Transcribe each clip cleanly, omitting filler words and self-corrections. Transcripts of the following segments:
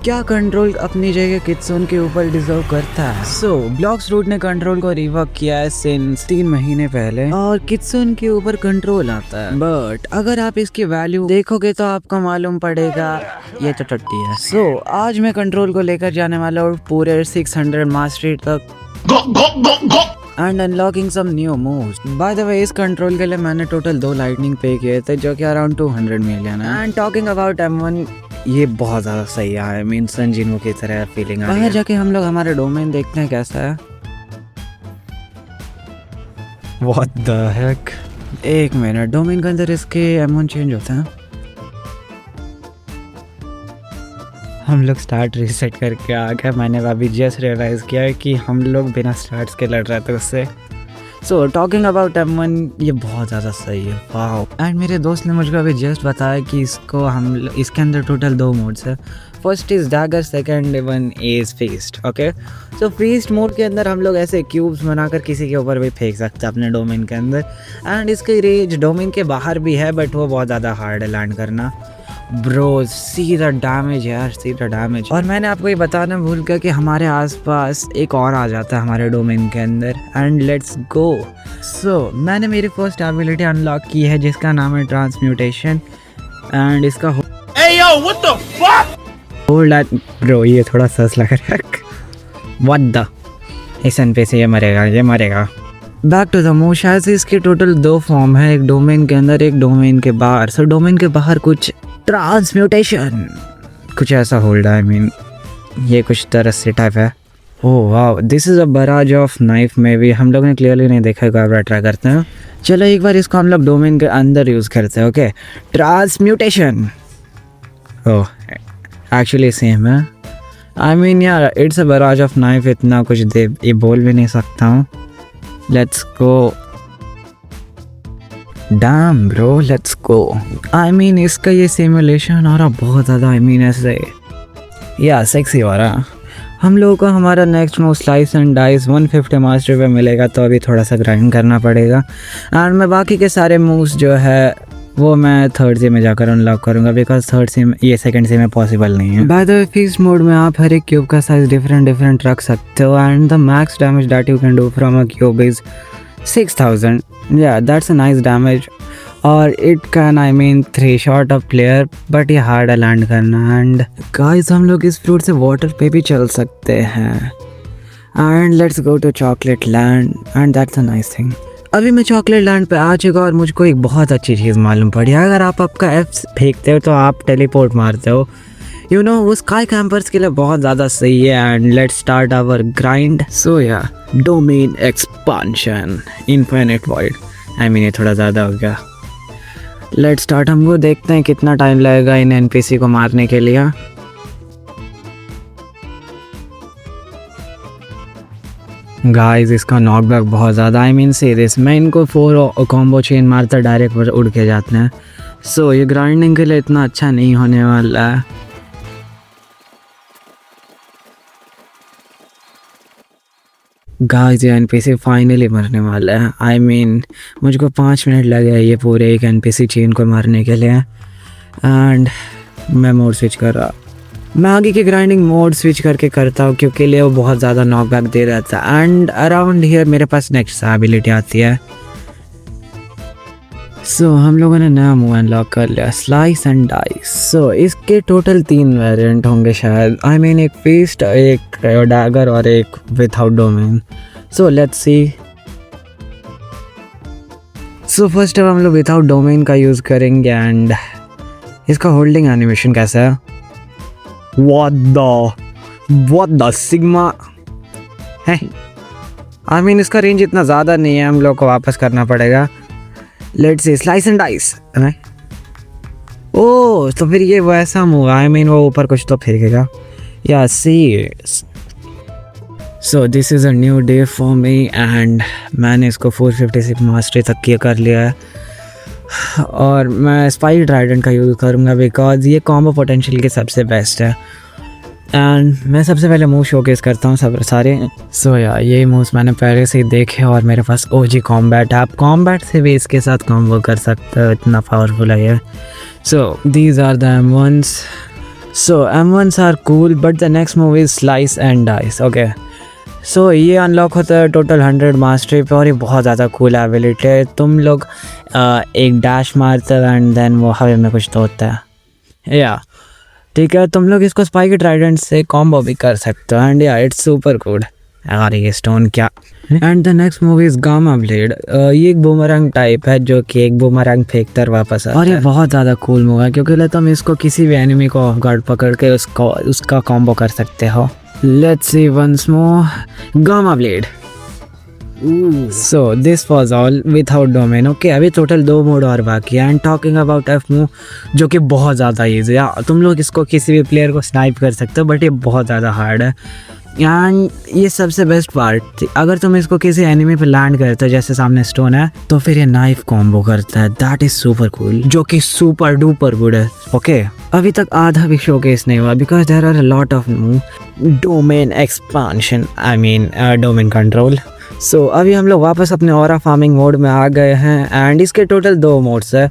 क्या कंट्रोल अपनी जगह कित्सुन के ऊपर डिजर्व करता है? ब्लॉक्स रूट ने कंट्रोल को रिवर्क किया है सिंस 3 महीने पहले और कित्सुन के ऊपर कंट्रोल आता है। बट अगर आप इसकी वैल्यू देखोगे तो आपको मालूम पड़ेगा ये तो टट्टी है। आज मैं कंट्रोल को लेकर जाने वाला हूँ पूरे 600 मास्टरी तक and unlocking some new moves. By the way इस कंट्रोल के लिए मैंने टोटल 2 लाइटनिंग पे किए थे जो कि अराउंड 200 मिलियन है। एंड टॉकिंग अबाउट M1, ये बहुत ज़्यादा सही है। आई मीन संजीवों की तरह फीलिंग आ रही है। बाहर जाके हम लोग हमारा डोमेन देखते हैं कैसा है। What the heck? एक मिनट, डोमेन के अंदर इसके M1 चेंज होता है। हम लोग स्टार्ट रीसेट करके आ गए। मैंने अभी जस्ट रियलाइज़ किया है कि हम लोग बिना स्टार्ट्स के लड़ रहे थे उससे। टॉकिंग अबाउट M1, ये बहुत ज़्यादा सही है। वाओ। एंड मेरे दोस्त ने मुझको अभी जस्ट बताया कि इसके अंदर टोटल 2 मोड्स है। First is dagger, second one is feast. Okay, feast mode के अंदर हम लोग ऐसे क्यूब्स बनाकर किसी के ऊपर भी फेंक सकते हैं अपने डोमेन के अंदर। एंड इसकी रेंज डोमेन के बाहर भी है बट वो बहुत ज़्यादा हार्ड है लैंड करना। ब्रो सीधा डैमेज यार, सीधा डैमेज। और मैंने आपको ये बताना भूल गया कि हमारे आसपास एक और आ जाता है हमारे डोमेन के अंदर। एंड लेट्स गो। मैंने मेरी फर्स्ट एबिलिटी अनलॉक की है जिसका नाम है ट्रांसम्यूटेशन। एंड इसका ब्रो ये थोड़ा सस लग रहा है। व्हाट द इसन पे से ये मरेगा। Back to the move. शायद से इसके टोटल 2 फॉर्म है, एक डोमेन के अंदर एक डोमेन के बाहर। डोमेन के बाहर कुछ ट्रांसम्यूटेशन कुछ ऐसा होल्ड है। आई मीन ये कुछ तरह से टाइप है। Oh wow, this is a barrage of knife में भी हम लोग ने क्लियरली नहीं देखा है। एक बार ट्राई करते हैं। चलो एक बार इसको हम लोग डोमेन के अंदर यूज़ करते हैं। Okay, transmutation. Oh actually same है। आई मीन यार it's a barrage of knife, इतना कुछ ये बोल भी नहीं सकता हूँ। Let's go. Damn bro, let's go. I mean इसका ये सिमुलेशन हो रहा बहुत ज़्यादा। आई मीन ऐसे या सेक्सी हो रहा। हम लोगों को हमारा next move slice and dice 150 master पे मिलेगा तो अभी थोड़ा सा ग्राइंड करना पड़ेगा। एंड मैं बाकी के सारे मूव्स जो है वो मैं थर्ड सी में जाकर अनलॉक करूँगा बिकॉज थर्ड सी में ये सेकंड सी में पॉसिबल नहीं है। Bye the way feast mode में आप हर एक क्यूब का साइज डिफरेंट रख सकते हो। And the max damage that you can do from a cube is 6000। या दैट्स अ नाइस डैमेज। और it can I mean 3 shot of player but ये हार्ड है लैंड करना। एंड गाइस हम लोग इस फ्रूट से वाटर पे भी चल सकते हैं। And let's go to chocolate land and that's a nice thing. अभी मैं चॉकलेट लैंड पे आ चुका और मुझको एक बहुत अच्छी चीज़ मालूम पड़ी। अगर आप आपका F फेंकते हो तो आप टेलीपोर्ट मारते हो। यू नो वो स्काई कैंपर्स के लिए बहुत ज़्यादा सही है। And let's start our grind. या domain expansion infinite void. I mean ये थोड़ा ज़्यादा हो गया। Let's start. हमको देखते हैं कितना टाइम लगेगा इन NPC को मारने के लिए। गाइस इसका नॉकबैक बहुत ज़्यादा। आई मीन सीरियस, मैं इनको 4 कॉम्बो चेन मारता डायरेक्ट उड़ के जाते हैं। ये ग्राइंडिंग के लिए इतना अच्छा नहीं होने वाला है। गाइस ये NPC फाइनली मरने वाला है। आई मीन मुझको 5 मिनट लगे ये पूरे एक NPC चेन को मारने के लिए। एंड मैं मोड स्विच कर रहा। मैं आगे की ग्राइंडिंग मोड स्विच करके करता हूँ क्योंकि लिए वो बहुत ज़्यादा नॉकबैक दे रहा था। एंड अराउंड हियर मेरे पास नेक्स्ट एबिलिटी आती है। हम लोगों ने नया मूव अनलॉक कर लिया, स्लाइस एंड डाइस। इसके टोटल 3 वेरिएंट होंगे शायद। आई मीन एक फीस्ट, एक डैगर और एक without domain. Let's see. First हम लोग विदाउट डोमेन का यूज़ करेंगे। एंड इसका होल्डिंग एनिमेशन कैसा है? What the सिग्मा है। आई मीन इसका रेंज इतना ज़्यादा नहीं है, हम लोग को वापस करना पड़ेगा। Let's see slice and dice. Oh तो फिर ये वैसा मूव। आई मीन वो ऊपर कुछ तो फेंकेगा। या see. This is a new day for me and मैंने इसको 456 मास्टरी तक किया कर लिया है। और मैं स्पाइक ट्राइडेंट का यूज़ करूँगा बिकॉज ये कॉम्बो पोटेंशियल के सबसे बेस्ट है। एंड मैं सबसे पहले मूव शोकेस करता हूँ सब सारे। यार ये मूव्स मैंने पहले से ही देखे और मेरे पास OG कॉम्बैट है। आप कॉम्बैट से भी इसके साथ कॉम्बो कर सकते हो, इतना पावरफुल है ये। These are the M1s। So M1s are cool but the next movie is slice and dice. Okay, so ये अनलॉक होता है टोटल 100 मास्टरी पे और ये बहुत ज़्यादा कूल एबिलिटी है। तुम लोग एक डैश मारते हो एंड देन वो हवा में कुछ तो होता है या ठीक है। तुम लोग इसको स्पाइकी ट्राइडेंट से कॉम्बो भी कर सकते हो एंड या इट्स सुपर कूल। और ये स्टोन क्या। And the next movie is gamma blade. ये एक बूमरंग टाइप है जो कि एक बूमरंग फेंकता है वापस आता है और ये बहुत ज़्यादा कूल मूव है क्योंकि तुम इसको किसी भी एनिमी को ऑफ गार्ड पकड़ के उसका कॉम्बो कर सकते हो। Let's see once more gamma blade. So this was all without domain. Okay, अभी टोटल 2 मोड और बाकी है and talking about F move जो कि बहुत ज़्यादा ईजी है। तुम लोग इसको किसी भी प्लेयर को स्नाइप कर सकते हो बट ये बहुत ज़्यादा हार्ड है एंड ये सबसे बेस्ट पार्ट थी। अगर तुम इसको किसी एनिमी पे लैंड करते हो जैसे सामने स्टोन है तो फिर ये नाइफ कॉम्बो करता है। दैट इज सुपर कूल जो कि सुपर डुपर गुड है। ओके, अभी तक आधा भी शोकेस नहीं हुआ because there are a lot of domain expansion, I mean domain control. So अभी हम लोग वापस अपने ऑरा फार्मिंग मोड में आ गए हैं एंड इसके टोटल 2 मोड्स है।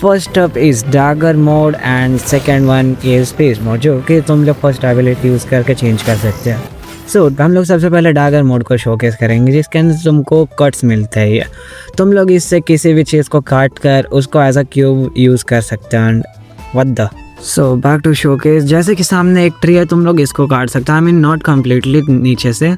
First up is dagger mode and second one is space mode जो कि तुम लोग फर्स्ट एबिलिटी यूज़ करके चेंज कर सकते हैं। सो हम लोग सबसे पहले डैगर मोड को शोकेस करेंगे जिसके अंदर तुमको कट्स मिलते हैं। तुम लोग इससे किसी भी चीज़ को काट कर उसको एज अ क्यूब यूज़ कर सकते हैं and what the. So back to showcase. जैसे कि सामने एक ट्री है तुम लोग इसको काट सकते हो, आई मीन नॉट कम्प्लीटली नीचे से,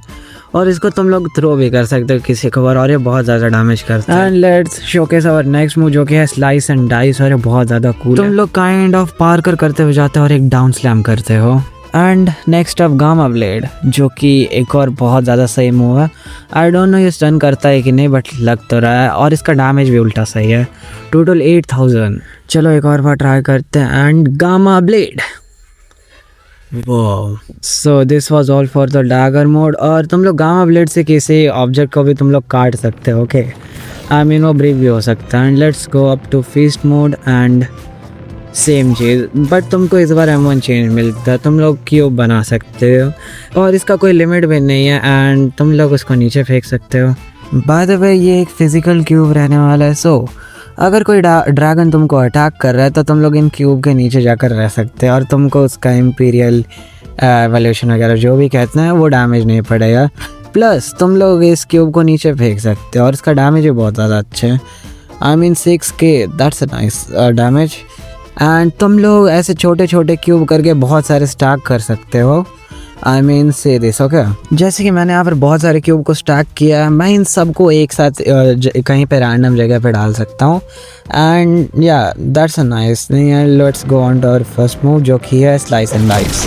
और इसको तुम लोग थ्रो भी कर सकते हो किसी को और ये बहुत ज़्यादा डैमेज करता है। And let's showcase our next move जो कि है स्लाइस एंड डाइस और ये बहुत ज़्यादा कूल। तुम लोग काइंड ऑफ पार्कर करते हुए जाते हो और एक डाउन स्लैम करते हो। And next up gamma blade जो कि एक और बहुत ज़्यादा सही मूव है। आई डोंट नो ये स्टन करता है कि नहीं बट लग तो रहा है और इसका डैमेज भी उल्टा सही है। टोटल 8000। चलो एक और बार ट्राई करते हैं and gamma blade. Wow, so this was all for the dagger mode. और तुम लोग गामा ब्लेड से किसी ऑब्जेक्ट को भी तुम लोग काट सकते हो। ओके, आई मीन वो ब्रेक भी हो सकता है। And let's go up to feast mode and same चीज़ बट तुमको इस बार M1 चेंज मिलता है। तुम लोग क्यूब बना सकते हो और इसका कोई लिमिट भी नहीं है एंड तुम लोग उसको नीचे फेंक सकते हो। बाय द वे ये एक फिजिकल क्यूब रहने वाला है। सो अगर कोई ड्रैगन तुमको अटैक कर रहा है तो तुम लोग इन क्यूब के नीचे जाकर रह सकते हैं और तुमको उसका इम्पीरियल एवोल्यूशन वगैरह जो भी कहते हैं वो डैमेज नहीं पड़ेगा। प्लस तुम लोग इस क्यूब को नीचे फेंक सकते हो और इसका डैमेज भी बहुत ज़्यादा अच्छा है। I mean 6K, that's a nice damage. And तुम लोग ऐसे छोटे छोटे क्यूब करके बहुत सारे स्टैक कर सकते हो। आई मीन से दिस। ओके, जैसे कि मैंने यहाँ पर बहुत सारे क्यूब को स्टैक किया है, मैं इन सबको एक साथ कहीं पे रैंडम जगह पे डाल सकता हूँ एंड या that's a nice thing. And let's go on to our first move जो कि है स्लाइस एंड डाइस।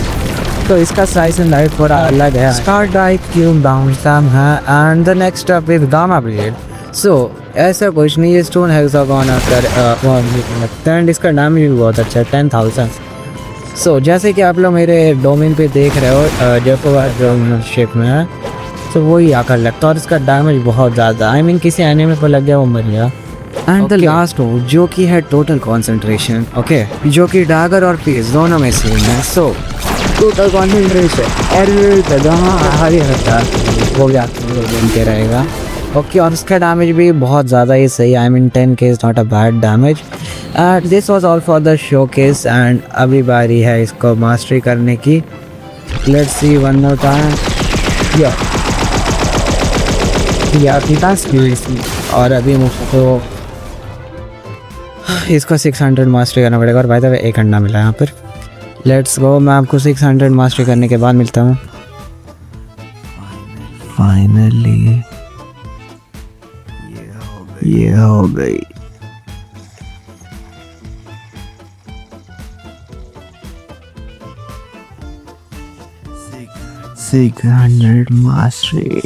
तो इसका स्लाइस एंड डाइस थोड़ा अलग है। स्टार्ट डाइस क्यूब बाउंस है and the next step is gamma blade. So ऐसा कुछ नहीं, ये स्टोन हेक्सागोन आकर एंड इसका नाम भी बहुत अच्छा है 10,000। सो जैसे कि आप लोग मेरे डोमेन पे देख रहे हो जो शेप में है तो वही आकर लगता है और इसका डैमेज बहुत ज़्यादा, आई मीन किसी एनिमी पर लग गया वो मर गया। एंड द लास्ट हो जो कि है टोटल कॉन्सेंट्रेशन। ओके, जो कि डैगर और पीस दोनों में सेम है। सो टोटल कॉन्सेंट्रेशन और जहाँ हारी रहता है वो भी आपके रहेगा। ओके, और उसका डैमेज भी बहुत ज़्यादा ही सही, I mean 10K is not a bad damage. And this was all for the showcase and अभी बारी है इसको मास्टरी करने की। Let's see one more time. या और अभी मुझको इसको 600 मास्टरी करना पड़ेगा और भाई साहब 1 घंटा मिला यहाँ पर। लेट्स गो, मैं आपको 600 मास्टरी करने के बाद मिलता हूँ। फाइनली ये हो गई। Mastery.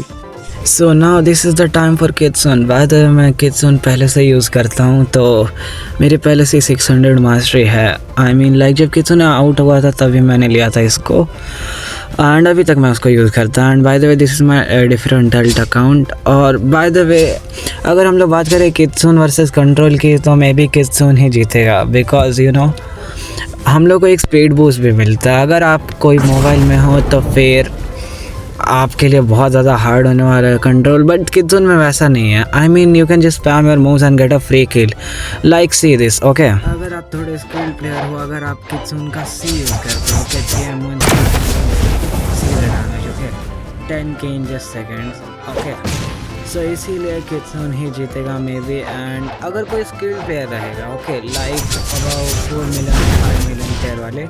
So now this is the time for Kidson. बाद मैं किड्सन पहले से यूज़ करता हूँ तो मेरे पहले से 600 मास्टरी है। आई मीन लाइक जब किड्सन आउट हुआ था तभी मैंने लिया था इसको एंड अभी तक मैं उसको यूज़ करता हूँ। And by the way this is my different alt account. और बाय द वे अगर हम लोग बात करें किड्सन वर्सेस कंट्रोल की तो मे बी किड्सन ही जीतेगा बिकॉज यू नो हम लोग को एक स्पीड बूस्ट भी मिलता है। अगर आप कोई मोबाइल में हो तो फिर आपके लिए बहुत ज़्यादा हार्ड होने वाला है कंट्रोल, बट किचन में वैसा नहीं है। I mean you can just spam your moves and get a free kill, like see this. Okay, अगर आप थोड़े स्किल प्लेयर हो, अगर आप किचन का सी यूज़ करते हो, okay, C damage, okay, 10k in just seconds, okay, so इसीलिए किचन ही जीतेगा मे बी। एंड अगर कोई स्किल प्लेयर रहेगा, okay, like about 4 million 5 million player वाले,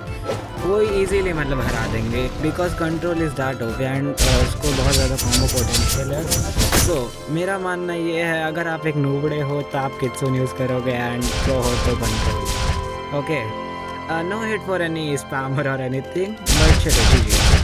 वो इजीली मतलब हरा देंगे, because control is that OP and उसको बहुत ज़्यादा कॉम्बो पोटेंशियल है। सो मेरा मानना ये है, अगर आप एक नूबड़े हो तो आप किचन यूज़ करोगे, एंड प्रो हो तो control. Okay, no hit for any spammer और एनीथिंग, बट चलो जी।